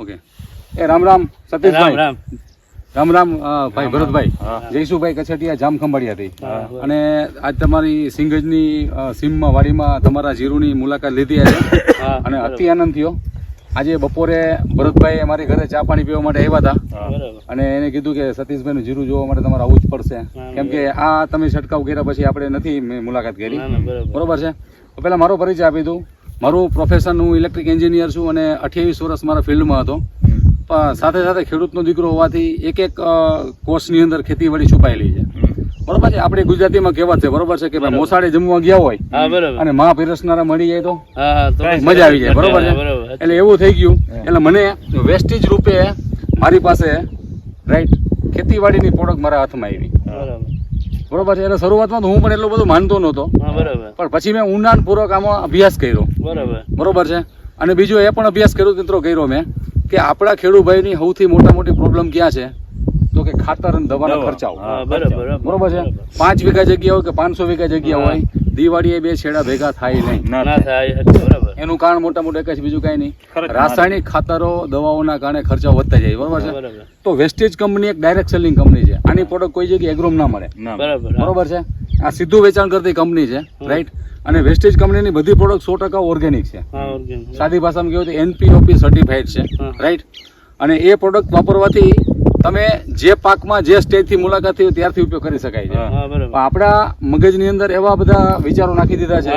Okay એ રામ રામ સતીશભાઈ. રામ રામ રામ ભાઈ ભરતભાઈ. જયસુભાઈ કછેટિયા જામ ખંભાળિયાથી. અને આજ તમારી સિંગજની સીમમાં વાડીમાં તમારા જીરુની મુલાકાત લીધી આજે અને અતિ આનંદ થયો. આજે બપોરે ભરતભાઈ અમારી ઘરે ચા પાણી પીવા માટે આવ્યા હતા અને એને કીધું કે સતીશભાઈનું જીરું જોવા માટે તમારે આવવું જ પડશે, કેમ કે આ તમે છંટકાવ કર્યા પછી આપણે નથી મુલાકાત કરી. બરોબર છે. તો પહેલાં મારો પરિચય આપી દઉં. મારું પ્રોફેશન, હું ઇલેક્ટ્રિક એન્જિનિયર છું અને 28 વર્ષ મારા ફિલ્ડમાં હતો. પણ સાથે સાથે ખેડૂતનો દીકરો હોવાથી એક કોર્સની અંદર ખેતીવાડી છુપાયેલી છે. બરોબર છે. આપણે ગુજરાતીમાં કહેવત છે, બરોબર છે, કે ભાઈ મોસાળે જમવા ગયા હોય અને માં પીરસનારા મળી જાય તો મજા આવી જાય. બરોબર છે. એટલે એવું થઈ ગયું. એટલે મને વેસ્ટેજ રૂપે મારી પાસે રાઈટ ખેતીવાડીની પ્રોડક્ટ મારા હાથમાં આવી. બરોબર છે. એટલે શરૂઆતમાં તો હું પણ એટલું બધું માનતો નહોતો, પણ પછી મેં ઊંડાણપૂર્વક આમાં અભ્યાસ કર્યો. બરોબર છે. અને બીજો એ પણ અભ્યાસ ખેડૂત મિત્રો કર્યો મેં કે આપણા ખેડૂતભાઈની સૌથી મોટી પ્રોબ્લેમ ક્યાં છે, તો કે ખાતર અને દવાના ખર્ચાઓ. બરોબર છે. 5 વીઘા જગ્યા હોય કે 500 વીઘા જગ્યા હોય, દિવાળીએ બે છેડા ભેગા થાય નહીં. એનું કારણ મોટા એક જ, બીજું કઈ નહીં, રાસાયણિક ખાતરો દવાઓના કારણે ખર્ચાઓ વધતા જાય. બરોબર છે. તો વેસ્ટેજ કંપની એક ડાયરેક્ટ સેલિંગ કંપની છે. આની પ્રોડક્ટ કોઈ જગ્યાએ એગ્રોમ ના મળે. બરોબર છે. આ સીધું વેચાણ કરતી કંપની છે. રાઈટ. અને વેસ્ટેજ કંપનીની બધી પ્રોડક્ટ 100% ઓર્ગેનિક છે. સાદી ભાષામાં કહેવું તો NPOP સર્ટિફાઈડ છે. રાઈટ. અને એ પ્રોડક્ટ વાપરવાથી તમે જે પાકમાં જે સ્ટેજથી મુલાકાત થઈ ત્યારથી ઉપયોગ કરી શકાય છે. આપણા મગજની અંદર એવા બધા વિચારો નાખી દીધા છે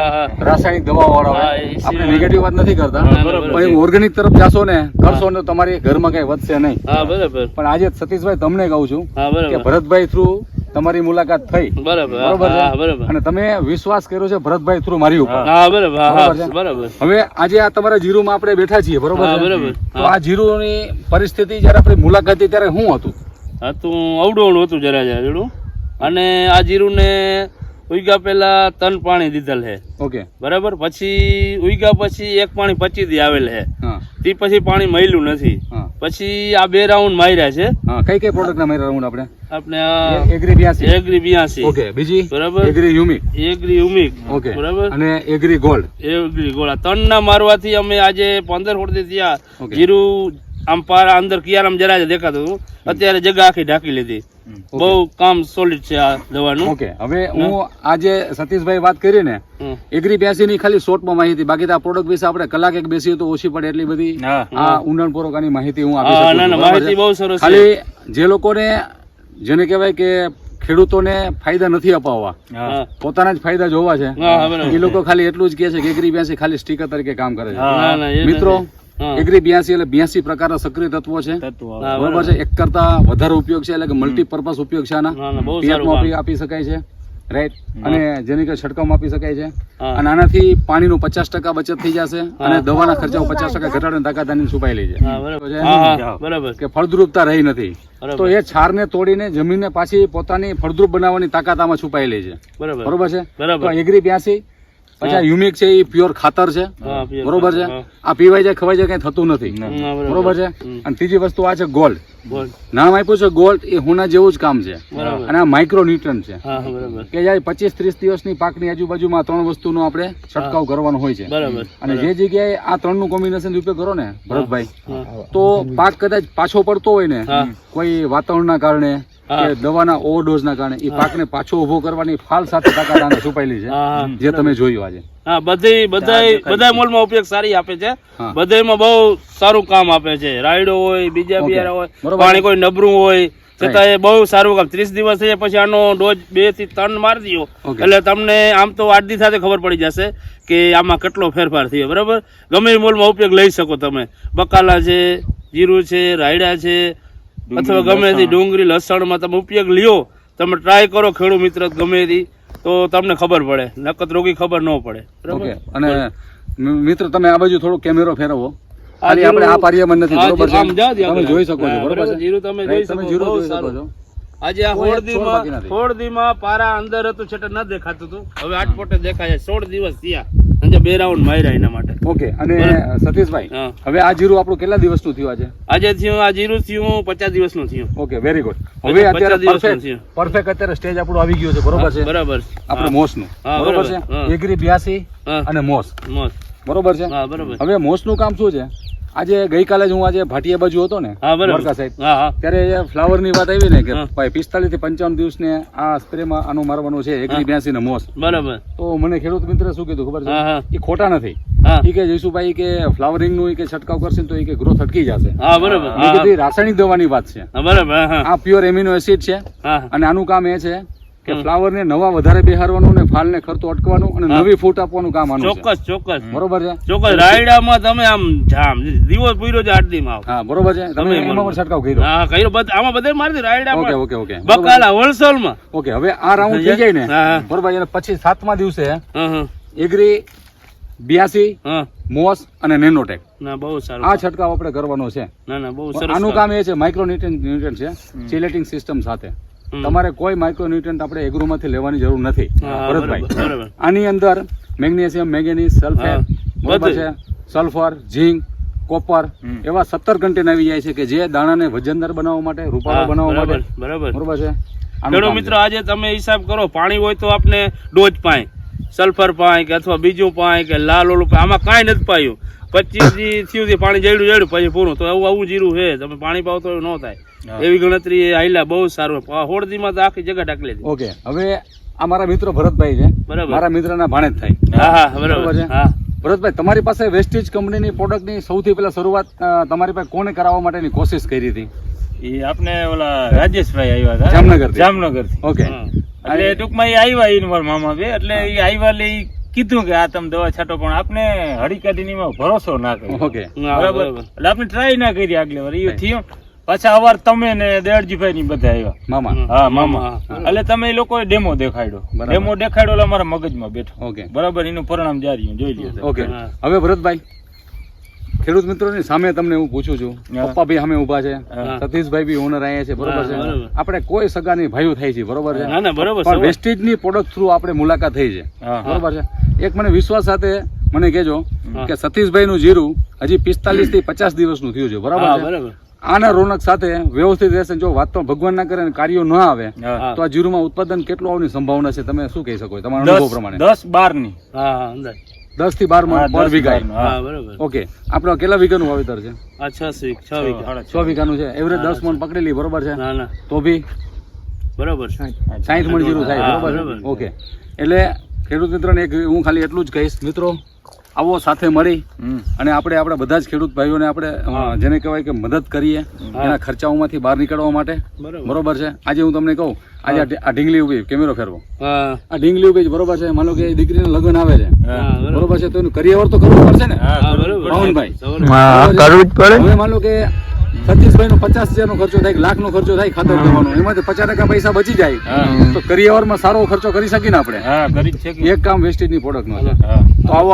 રાસાયણિક દવાઓ વાળા. આપણે નેગેટિવ વાત નથી કરતા, પણ ઓર્ગેનિક તરફ જાશો ને કરશો ને તમારી ઘરમાં કઈ વધશે નહીં. પણ આજે સતીશભાઈ તમને કહું છું કે ભરતભાઈ થ્રુ તમારી મુલાકાત થઈ. બરોબર છે. અને તમે વિશ્વાસ કર્યો છે ભરતભાઈ થ્રુ મારી ઉપર. હવે આજે આ તમારા જીરુમાં આપણે બેઠા છીએ. બરોબર છે. તો આ જીરુની પરિસ્થિતિ જયારે આપણી મુલાકાત થઈ ત્યારે શું હતું? અવડું હતું જરા. અને આ જીરું ને ઉઈગા પેલા 3 પાણી દીધેલ છે. ઓકે. બરાબર. પછી ઉઈગા પછી 1 પાણી 25 દી આવેલ છે. તે પછી પાણી મળ્યું નથી. પછી આ 2 રાઉન્ડ માર્યા છે. કઈ પ્રોડક્ટ ના માર્યા રાઉન્ડ? આપણે એગ્રી 82. ઓકે. બીજી બરાબર. એગ્રી યુમિક. ઓકે. બરાબર. અને એગ્રી ગોલ્ડ. આ 3 ના મારવાથી અમે આજે 15 વર્ષથી થયા જીરું આમ પારા અંદર કિયારામ જરા દેખાતું હતું. અત્યારે જગા આખી ઢાંકી લીધી. બહુ કામ સોલિડ છે આ દવાનું. ઓકે. હવે હું આજે સતીશભાઈ વાત કરી ને એગ્રી 82 ની ખાલી શોર્ટમાં માહિતી, બાકી આ પ્રોડક્ટ વિશે આપણે કલાક એક બેસીએ તો ઓછી પડે એટલી બધી આ ઊંડાણપૂર્વક આની માહિતી હું આપી શકું. માહિતી બહુ સરસ. ખાલી જે લોકોને, જેને કહેવાય કે ખેડૂતોને ફાયદા નથી અપાવવા, પોતાના જ ફાયદા જોવા છે, એ લોકો ખાલી એટલું જ કહે છે કે એગ્રી 82 ખાલી સ્ટીકર તરીકે કામ કરે છે. મિત્રો, એગ્રી 82 એટલે 82 પ્રકારના સક્રિય તત્વો છે. બરોબર છે. એક કરતા વધારે ઉપયોગ છે, એટલે કે મલ્ટીપર્પઝ ઉપયોગ છે આના. આપી શકાય છે. રાઈટ. અને જેની કે છંટકાવમાં આપી શકાય છે. અને આનાથી પાણીનું 50% બચત થઈ જશે અને દવાના ખર્ચાઓ 50% ઘટાડવાની તાકાત આની છુપાયેલી છે. બરાબર. કે ફળદ્રુપતા રહી નથી, તો એ છારને તોડીને જમીનને પાછી પોતાની ફળદ્રુપ બનાવવાની તાકાત આમાં છુપાયેલી છે. બરોબર છે. તો એગ્રી 82 પછી યુમિક છે, એ પ્યોર ખાતર છે. બરોબર છે. આ પીવાય જાય ખવાય જાય કઈ થતું નથી. બરોબર છે. અને ત્રીજી વસ્તુ આ છે ગોલ્ડ. નામ આપ્યું છે ગોલ્ડ. એ હોના જેવું જ કામ છે. અને આ માઇક્રો ન્યુટ્રન્ટ છે કે જ્યારે 25-30 દિવસની પાકની આજુબાજુમાં 3 વસ્તુનો આપણે છંટકાવ કરવાનો હોય છે. અને જે જગ્યાએ આ 3 નું કોમ્બિનેશન ઉપયોગ કરો ને ભરતભાઈ, તો પાક કદાચ પાછો પડતો હોય ને કોઈ વાતાવરણના કારણે કે દવાના ઓવરડોઝ ના કારણે, એ પાકને પાછો ઉભો કરવાની ફાલ સાથે તાકાત આને છુપાયેલી છે, જે તમે જોયું આજે. બધા મોલમાં ઉપયોગ સારી આપે છે. બધામાં બહુ સારું કામ આપે છે. રાયડો હોય, બીજા બિયારા હોય, પાણી કોઈ નબળું હોય છતાં એ બહુ સારું કામ. 30 દિવસ થયા પછી આનો ડોઝ 2 થી 3 મારી દો એટલે તમને આમ તો 8 દી સાથે ખબર પડી જશે કે આમાં કેટલો ફેરફાર થયો. બરાબર. ગમે મોલમાં ઉપયોગ લઈ શકો તમે. બકાલા છે, જીરું છે, રાયડા છે, અથવા ગમે તે ડુંગળી લસણમાં તમે ઉપયોગ લ્યો. તમે ટ્રાય કરો ખેડૂત મિત્ર ગમે તે, તો તમને ખબર પડે. નકર રોગી ખબર ન પડે. બરાબર. અને મિત્ર, તમે આ બાજુ થોડો કેમેરો ફેરવો. ખાલી આપણે આ પારિયામાં નથી. બરોબર છે. તમે જોઈ શકો છો. બરોબર છે. જીરું તમે જોઈ શકો છો. આજે આ 16 દીમાં પારા અંદર હતું, છેટે ન દેખાતું હતું, હવે 8 પોટે દેખાય. 16 દિવસ થયા. 2 રાઉન્ડ માર્યા એના માટે. ઓકે. અને સતીશભાઈ, હવે આ જીરું આપણું કેટલા દિવસનું થયું આજે થયું? આ જીરું થયું 50 દિવસનું થયું. Okay, very good. હવે અત્યારે પરફેક્ટ અત્યારે સ્ટેજ આપણું આવી ગયો છે. બરોબર છે. બરાબર. આપણે મોસનું. બરોબર છે. એગ્રી 82 અને મોસ. બરોબર છે. હવે મોસનું કામ શું છે? આજે ગઈકાલે જ હું આજે ભાટિયા બાજુ હતો ને હા બરાબર દ્વારકા સાઈડ, હા હા ત્યારે ફ્લાવર ની વાત આવી ને કે હા. ભાઈ 45 થી 55 દિવસને આ સ્પ્રે માં આનું મારવાનું છે 182 ને મોસ. બરાબર તો મને ખેડૂત મિત્ર શું કીધું ખબર હા હા છે, એ ખોટા નથી. હા એ કે જયસુભાઈ કે ફ્લાવરિંગ નું કે છંટકાવ કરશે ને તો એ કે ગ્રોથ અટકી જશે. હા બરાબર મેં કીધું એ રાસાયણિક દવાની વાત છે, હા બરાબર હા હા આ પ્યોર એમિનો એસિડ છે. હા અને આનું કામ એ છે કે હમ. ફ્લાવર ને નવા વધારે બેહારવાનું ને ફાલ ને ખરતો અટકવાનું અને હા. નવી ફૂટ આપવાનું કામ આનું છે. ચોક્કસ ચોક્કસ બરોબર છે. ચોક્કસ રાયડામાં તમે આમ જામ દિવસ પૂર્યો છે 8 દી માં હા બરોબર છે. તમે તમે એમાં પણ છંટકાવ કર્યો. હા કર્યો આમાં બધે મારી ઓકે રાયડામાં ઓકે ઓકે બકાલા હોલસેલ માં ઓકે. હવે આ રાઉન્ડ થઈ જાય ને હા હા બરોબર, અને પછી 7મા દિવસે હા હા એગ્રી 82 હા મોસ અને નેનોટેક ના બહુ સારું આ છંટકાવ આપણે કરવાનો છે. ના ના બહુ સરસ આનું કામ એ છે માઇક્રો ન્યુટ્રન્ટ છે ચિલેટિંગ સિસ્ટમ સાથે. હમ. તમારે કોઈ માઇક્રો ન્યુટ્રન્ટ આપણે એગ્રોમાંથી લેવાની જરૂર નથી હા, ભરતભાઈ. બરાબર આની અંદર મેગ્નેશિયમ, મેંગેનીઝ, સલ્ફેટ, હા, બરોબર બધું. છે, સલ્ફર, ઝીંક, કોપર એવા 17 કન્ટેન આવી જાય છે કે જે દાણાને વજનદાર બનાવવા માટે, રૂપાળો હા, બનાવવા બરાબર માટે, બરાબર બરોબર છે. આનું ખેડૂત કામ મિત્રો આજે તમે હિસાબ કરો પાણી હોય તો આપણે ડોઝ પાય સલ્ફર પાય કે અથવા બીજું પાય કે લાલ ઓલું પાય આમાં કાંઈ નથી પાયું 25 દી થયું છે પાણી જડ્યું પછી પૂરું તો આવું જીરું છે તમે પાણી પાવ તો એવું ન થાય એવી ગણતરી આયલા બહુ સારું હોળદી માં તો આખી જગ્યા ઢાંકી લીધી ઓકે. હવે આ મારા મિત્ર ભરતભાઈ છે, બરાબર. મારા મિત્રના ભાણેજ થાય. હા હા બરાબર બરાબર છે. હા ભરતભાઈ, તમારી પાસે વેસ્ટેજ કંપનીની પ્રોડક્ટની સૌથી પહેલા શરૂઆત તમારી પાસે કોને કરાવવા માટેની કોશિશ કરી હતી? ઈ આપણે ઓલા રાજેશભાઈ આવ્યા હતા જામનગરથી? જામનગરથી. ઓકે. હા. એટલે ટૂંકમાં એ આવ્યા ઈ મારા મામા બે એટલે એ આવ્યા એટલે ઈ કીધું કે આ તમે દવા છાંટો પણ આપણે હડીકાઢીની માં ભરોસો ના કર્યો. ઓકે. હા, બરાબર બરાબર. એટલે આપણે ટ્રાય ના કરી આગલી વાર ઈ થયું. પાછા અવાર તમે ને દેવજીભાઈ ની બધા આવ્યા. મામા. હા મામા. હા. એટલે તમે એ લોકોએ ડેમો દેખાડ્યો. બરાબર. ડેમો દેખાડ્યો એટલે અમારા મગજમાં બેઠો. ઓકે. બરાબર એનું પરિણામ જારી જોઈ લ્યો. ઓકે. હા. હવે ભરતભાઈ, ખેડૂત મિત્રોની સામે તમને હું પૂછું છું, હા. પપ્પા ભાઈ સામે ઊભા છે, હા. સતીશભાઈ બી ઓનર અહીંયા છે, બરોબર હા, છે. બરાબર. આપણે કોઈ સગાની ભાઈઓ થાય છે, બરોબર છે. ના ના બરાબર પણ વેસ્ટેજની પ્રોડક્ટ થ્રુ આપણે મુલાકાત થઈ છે, હા. બરોબર છે. એક મને વિશ્વાસ સાથે મને કહેજો હા. કે સતીશભાઈ નું જીરું હજી 45 થી 50 દિવસનું થયું છે, હા બરાબર છે. બરાબર આના રોનક સાથે વ્યવસ્થિત રહેશે. જો વાત તો ભગવાન ના કરે અને કાર્યો ન આવે હા. તો આ જીરુમાં ઉત્પાદન કેટલું આવવાની સંભાવના છે તમે શું કહી શકો તમારા અનુભવ પ્રમાણે? 10-12 ની. હા હા અંદાજ 10 થી 12 હા, મણ પર 10-12 વીઘાએ. નું. હા હા. બરાબર ઓકે. આપણે કેટલા વીઘાનું વાવેતર છે? આ 6 વીઘા 6 વીઘાનું છે. એવરેજ 10 મણ પકડેલી, બરોબર છે. ના ના તો બી બરાબર 60 મણ જીરું થાય, હા, બરોબર બરાબર. છે. ઓકે. એટલે ખેડૂત મિત્રોને એક હું ખાલી એટલું જ કહીશ, મિત્રો આવો સાથે મળી હમ. અને આપણે આપણા બધા જ ખેડૂત ભાઈઓને આપણે જેને કહેવાય કે મદદ કરીએ એના ખર્ચાઓમાંથી બહાર નીકળવા માટે, બરાબર બરોબર છે. આજે હું તમને કહું, આજે આ ઢીંગલી ઉભી, કેમેરો ફેરવો, હા આ ઢીંગલી ઉભી છે, બરોબર છે. માનો કે દીકરીને લગ્ન આવે છે, હા બરાબર બરોબર છે, તો એનું કરિયર તો કરવું પડશે ને, હા, હા બરોબર. બરાબર રાહુલભાઈ? સવાલ. બરોબર છે? હવે માનો કે સતીશભાઈ નો 50,000 નો ખર્ચો થાય, 1 લાખ નો ખર્ચો થાય ખાતર લેવાનો, એમાંથી 50% પૈસા બચી જાય હા. તો કરિયરમાં સારો ખર્ચો કરી શકીએ ને આપણે. હા કરી જ છે કે એક કામ વેસ્ટેજની પ્રોડક્ટ નો છે. હા તો આવો